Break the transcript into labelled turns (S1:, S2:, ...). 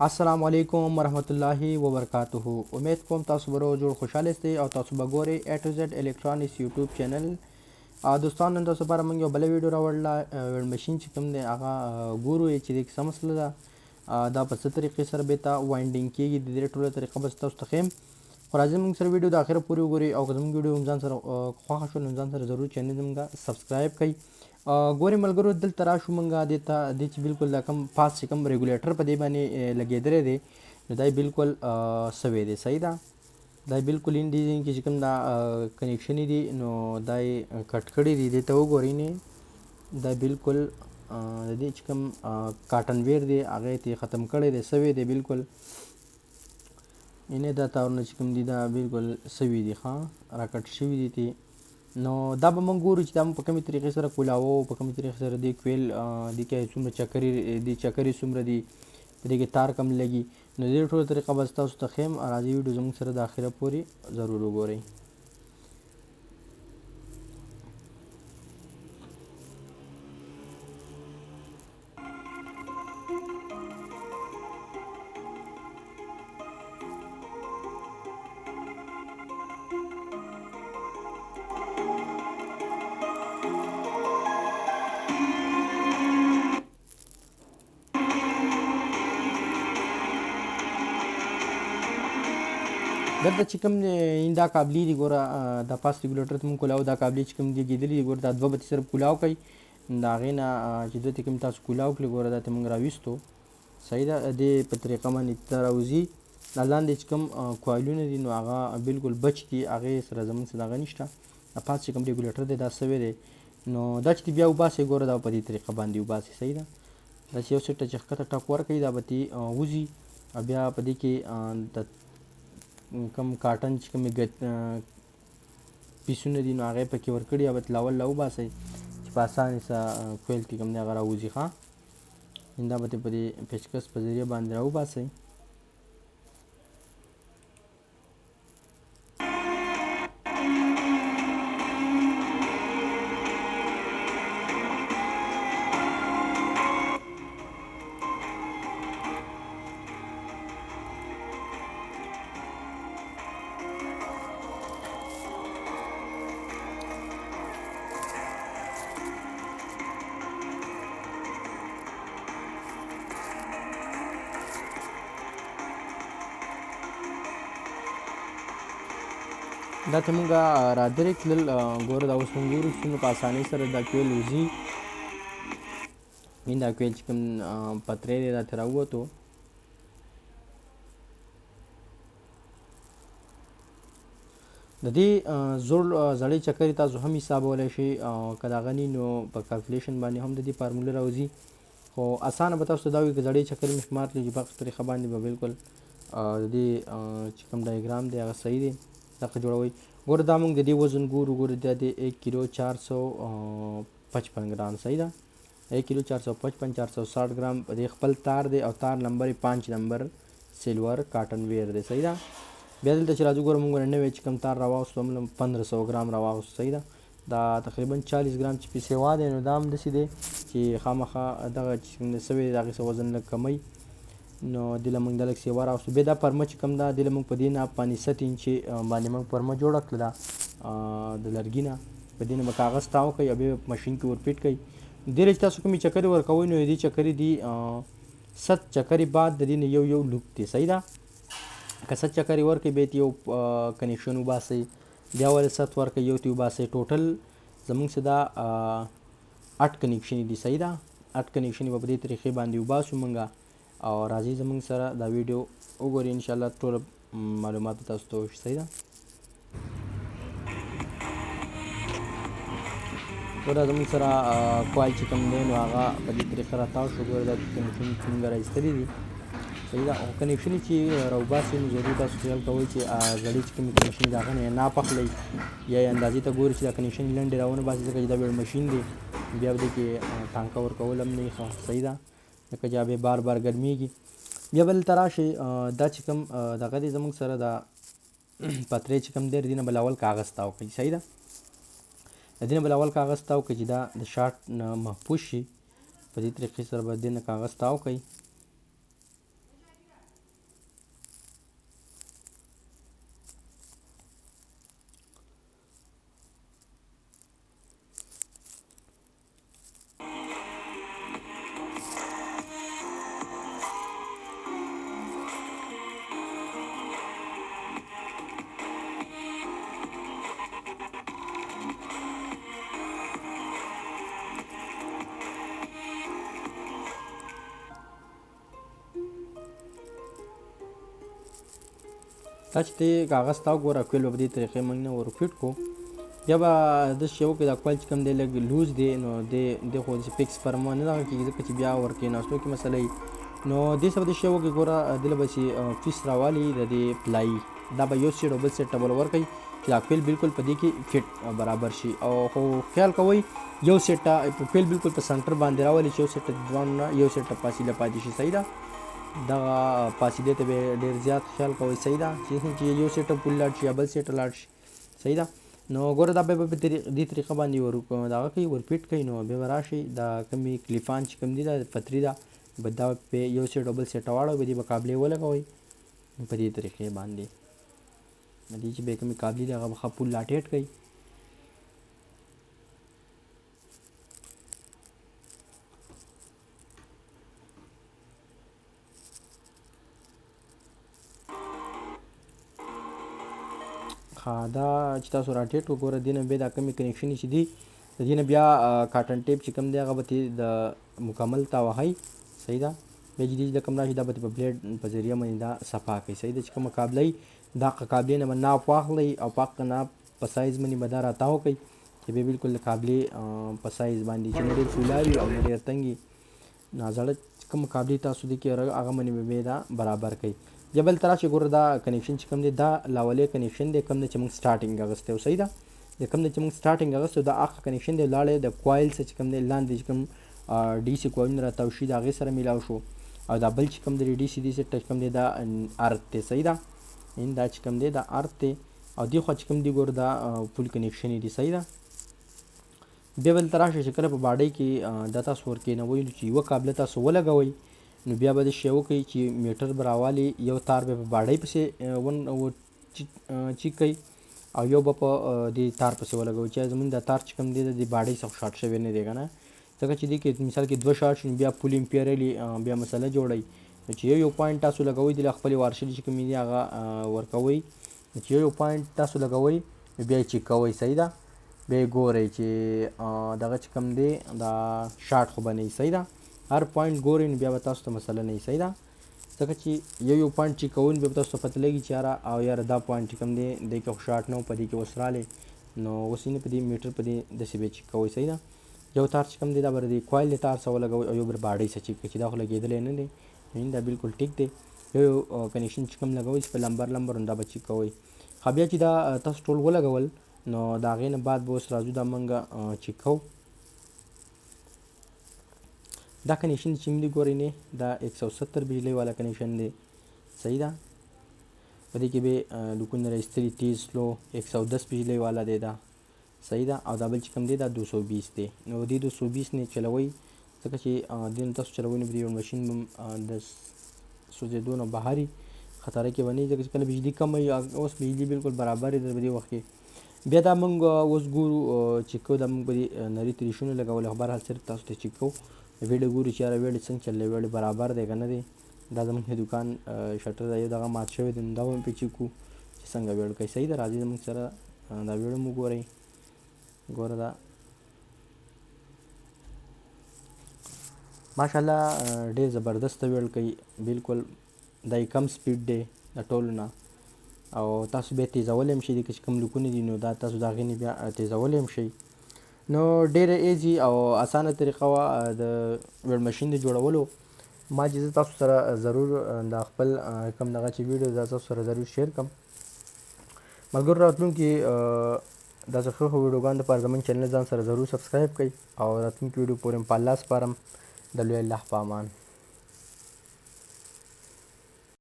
S1: السلام علیکم ورحمت الله وبرکاته. امید کوم تاسو به جوړ خوشاله استئ او تاسو به ګورئ A to Z الکترونکس یوټیوب چینل. دوستان نن تاسو لپاره موږ یو بله ویډیو راوړله. ماشین چې کوم دی هغه ګورو چې د څه مسله ده، دا په څه طریقې سره بېرته وایډینګ کېږي. د دې ټوله طریقه به تاسو ته ښیم، خو راځئ موږ سره ویډیو د اخره پورې وګورئ او که زموږ ویډیو هم ځان سره خوښه شول نو ځان سره ضرور چینل زموږ سبسکرایب کړئ. ګورئ ملګرو، دلته راشو موږ دې ته دې چې بالکل دا کوم پاس چې کوم ریګولیټر په دې باندې لګېدلی دی نو دا یې بالکل سوی دی. صحیح ده، دا یې بالکل ان دې ځای کې چې کوم دا کنیکشنې دي نو دا یې کټ کړي دي. دې ته وګورئ نه دا بالکل د دې چې کوم کاټن ویر دی هغه یې ختم کړی دی، سوی دی بالکل. یعنې دا تارونه چې کوم دي دا بالکل سوي دي، ښه راکټ شوي دي تی. نو دا به موږ ګورو چې دا په کومې طریقې سره کولاوو، په کومې طریقې سره دې کویل دې کې څومره چکرې څومره دي، په دې کې تار کم لګي. نو د دې ټوله طریقه به تاسو ته ښیم. راځئ ویډیو زموږ سره د اخره پورې ضرور وګورئ. دلته چې کوم دا کابلي دي ګوره، دا پاس ریګولیټر ته مونږ کولاو، دا کابلي چې کوم دي لګېدلي دي ګوره، دا دوه به صرف کولاو کوي. د هغې نه چې دوی ته کوم تاسو کولاو کړي ګوره دا ته مونږ راویستو. صحیح ده، دې په طریقه باندې دا راوځي. دا لاندې چې کوم کوایلونه دي نو هغه بالکل بچ دي، هغې سره زموږ څه دغه نشته. دا پاس چې کوم ریګولیټر دی دا سوی دی. نو دا چې بیا وباسئ ګوره دا په دې طریقه باندې وباسئ. صحیح ده، دا چې یو سیټ ته چې ښکته ټک ورکوي دا به ترې وځي. بیا په دې کې د کم کاټن چې کومې پیسونه دي نو هغه یې پکې ورکړي، یا به تلاول راوباسئ چې په اسانۍ سره کویل کې کوم دی هغه راوځي. دا به ترې په دې پیچکس په ذریعه باندې راوباسئ. دا ته مونږ را درې کړل ګوره، دا اوس مونږ ګورو چې څومره په اسانۍ سره دا کویل وځي. دا کویل چې کوم پتری دی دا ترې راووتو. د دې زړې چکرې تاسو هم حسابولی شئ، که د هغه نه نو په کالکولیشن باندې هم د دې فارموله راوځي. خو اسانه به تاسو ته دا وي که زړې چکرې مې شمار کړي چې په هغه طریقه باندې به بالکل د دې چې کوم ډایګرام دی هغه صحیح دی، دغه جوړوئ. ګوره دا موږ د دې وزن ګورو، ګوره دا د 1 کیلو 455 ګرام. صحیح ده، 1 کیلو 455 460 ګرام په دې خپل تار دی او تار نمبر 5 نمبر سیلور کاټن ویر دی. صحیح ده. بیا دلته چې راځو ګوره مونږ نوی چې کوم تار راواغوستو 1500 ګرام راواغوستو. صحیح ده، دا تقریبا 40 ګرام چې پې سیوا دی نو دا هم داسې دی چې خامخا دغه چې کوم سوی دی د هغې څه وزن لږ کمی نو دې له مونږ دا لږ سیوا راوستو. بیا دا پرمه چې کوم ده دې له مونږ په دې ناپ باندې 7 انچې باندې مونږ پرمه جوړه کړله ده د لرګي نه. په دې نه به کاغذ تاو کوئ او بیا په ماشین کې ورفیټ کوئ. دې چې تاسو کومې چکرې ورکوئ نو دې چکرې دي 7 چکرې بعد د دې نه یو لوپ دی. صحیح ده، که 7 چکرې ورکوئ بیا یې یو کنیکشن وباسئ، بیا ولې 7 ورکوئ یو ترې وباسئ. ټوټل زموږ څه ده 8 کنیکشنې دي. صحیح ده، 8 کنیکشنې به په دې طریقې باندې وباسو مونږ. او راځئ زموږ سره دا ویډیو وګورئ، انشاءالله ټول معلومات تاسو ته وشي. صحیح ده، ګوره زموږ سره کوایل چې کوم دی نو هغه په دې طریقه راتاو شو. ګوره دا کنیکشن چې موږ راایستلي دي. صحیح ده، او کنیکشن چې راوباسئ نو ضرور تاسو خیال کوئ چې زړې چې کومې کنیکشن دي هغه نه یې ناپ اخلئ یا یې اندازې ته ګورئ چې دا کنیکشن لنډې راونه باسئ، ځکه چې دا ویړ ماشین دی بیا به دې کې ټانکه ورکول هم نه وي ښه. صحیح ده، ځکه چې بیا بار بار ګرمېږي. بیا به دلته راشئ، دا چې کوم دغه دی زموږ سره دا پتری چې کوم دی د دې نه به اول کاغذ تاو کړئ. صحیح ده، د دې نه به اول کاغذ تاو کړئ چې دا د شارټ نه محفوظ شي. په دې طریقې سره به د دې نه کاغذ تاو کړئ. دا چې ته کاغذ ته وګوره کویل به په دې طریقې موږ نه ور فټ کړو. بیا به داسې شی وکړو دا کویل چې کوم دی لږ لوز دی نو دی خو داسې فکس پر ما نه دغه کېږي ځکه چې بیا ور کېناستو کې مسله وي. نو دې څه به داسې شی وکړو ګوره دله به چې فیس راوالي د دې پلایي دا به یو سیټ او بل سیټ ته به ورکوي چې دا کویل بالکل په دې کې فټ برابر شي. او خو خیال کوئ یو سیټ ته کویل بالکل په سنټر باندې راولي چې یو سیټ ته د دوانو نه یو سیټ ته فاصله پاتې شي. صحیح ده. دغه فاصلې ته به ډېر زیات خیال کوئ. صحیح ده چې یو سیټ ته پول لاړ شي یا بل سیټ ته لاړ شي. صحیح ده. نو ګوره دا به په دې طریقه باندې دغه کوي ور فټ کوي. نو بیا به راشي دا کومې کلیفان چې کوم دي دا پتري ده به دا په یو سیټ او بل سیټ ته واړوئ به دې به کابلې ولګوئ په دې طریقې باندې دې چې به کومې کابلې دي هغه به ښه پول لا ټیټ کوي. دا چې تاسو راټیټ وګوره دې نه بیا دا کومې کنیکشنې چې دي د دې نه بیا کاټن ټیپ چې کوم دی هغه به د مکمل تا وهئ. صحیح ده. بیا چې دې د کوم راشي دا به په بلیډ په ذریعه باندې دا صفا کوي. صحیح ده. چې کومه قابله وي دا قابلې نه به ناپ واخلئ او په هغه ناپ په سایز باندې به دا راتاو کوئ چې بیا بالکل د قابلې په سایز باندې چې نه ډېر فولا وي او نه ډېر تنګ وي. نازړه کوم قابلې تاسو دې کې هغه باندې به بیا دا برابر کوي. یا بل طرف چې ګوره دا کنیکشن چې کوم دی دا لاولې کنیکشن دی کوم دی چې موږ سټارټینګ اغوستی و. صحیح ده. د کوم دی چې موږ سټارټینګ اغوستی دا هغه کنیکشن دی لاړی د کوایل څخه چې کوم دی لاندې چې کوم ډي سي کوایلونه راتاو شي د هغې سره میلاو شو او دا بل چې کوم دی ډي سي ټچ کوم دی دا ارت دی. صحیح ده. دا چې کوم دی دا ارت دی او دې خوا چې کوم دی ګوره دا فول کنیکشن دی. صحیح ده. بیا بل طرف چې کله په باډۍ کې دا تاسو ورکېنوئ چې یوه قابله تاسو ولګوئ نو بیا به داسې شی وکړئ چې میټر به راوالي یو تار به په باډۍ پسې چیک کوئ او یو به په دې تار پسې ولګوئ چې زموږ دا تار چې کوم دی د دې باډۍ څخه شارټ شوی نه دی که نه ځکه چې دې کې مثال کې دوه شارټ شي بیا فول امپیرلي بیا مسله جوړوي. چې یو پوینټ تاسو لګوئ د خپلې وارشلې چې کومې دي هغه ورکوئ چې یو پوینټ تاسو لګوئ بیا یې چیک کوئ. صحیح ده. بیا یې ګورئ چې دغه چې کوم دی دا شارټ خو به نه وي. صحیح ده. هر پوینټ ګورئ نو بیا به تاسو ته مسله نه وي. صحیح ده. ځکه چې یو پوینټ چیک کوئ نو بیا به تاسو ته پته لګي چې یاره او یاره دا پوینټ چې کوم دی دې کې خو شارټ نه و په دې کې اوس رالی نو اوس یې نه په دې میټر په دې داسې بیا چیک کوئ. صحیح ده. یو تار چې کوم دی دا به د کوایل د تار څخه ولګوئ او یو به باډۍ څخه چیک کوئ چې دا خو لګېدلی نه دی نو دا بالکل ټیک دی. یو کنیکشن چې کوم لګوئ چې په لمبر نو دا به چیک کوئ. ښه بیا چې دا تاسو ټول ولګول نو د هغې نه بعد به اوس راځو دا موږ چیک کوو. دا کنیکشن چې موږ ګورئ نه دا 170 بجلی والا کنیکشن دی. صحیح ده. په دې کې به لوکونه راایستلي تیز سلو 110 بجلی والا دی دا. صحیح ده. او دا بل چې کوم دی دا 220 دی. نو دې 220 نه چلوئ ځکه چې دې نه تاسو چلوئ نو په دې ماشین د سوځېدو نه بهر خطره کې به نه وي ځکه چې کله بجلي کمه وي اوس بجلي بالکل برابر دی په دې وخت کې. بیا دا موږ اوس ګورو چیک کوو دا موږ په دې نري تریشونه لګولي خو بهرحال صرف تاسو ته چیک کوو ویډیو ګورو چې یاره ویډیو څنګه چللی ویډیو برابر دی که نه دی. دا زموږ د دوکان شټر دی یو دغه مات شوی دی نو دا به هم پرې چیک کړو چې څنګه ویډیو کوي. صحیح ده. راځئ زموږ سره دا ویډیو مو وګورئ. ګوره دا ماشاءالله ډېر زبردسته ویډیو کوي. بالکل دا یې کم سپیډ دی د ټولو نه او تاسو بیا تیزولی هم شئ دې کې چې کوم لیکونه دي نو دا تاسو د هغې نه بیا تیزولی هم شئ. نو ډېره ایزي او اسانه طریقه وه د ویډ ماشین د جوړولو. ما چې زه تاسو سره ضرور دا خپل کوم دغه چې ویډیو دا تاسو سره ضرور شیر کړم. ملګرو راتلونکي داسې ښه ښه ویډیوګانو دپاره زموږ چینل ځان سره ضرور سبسکرایب کړئ او راتلونکي ویډیو پورې په الله سپارم. د لوی الله په امان.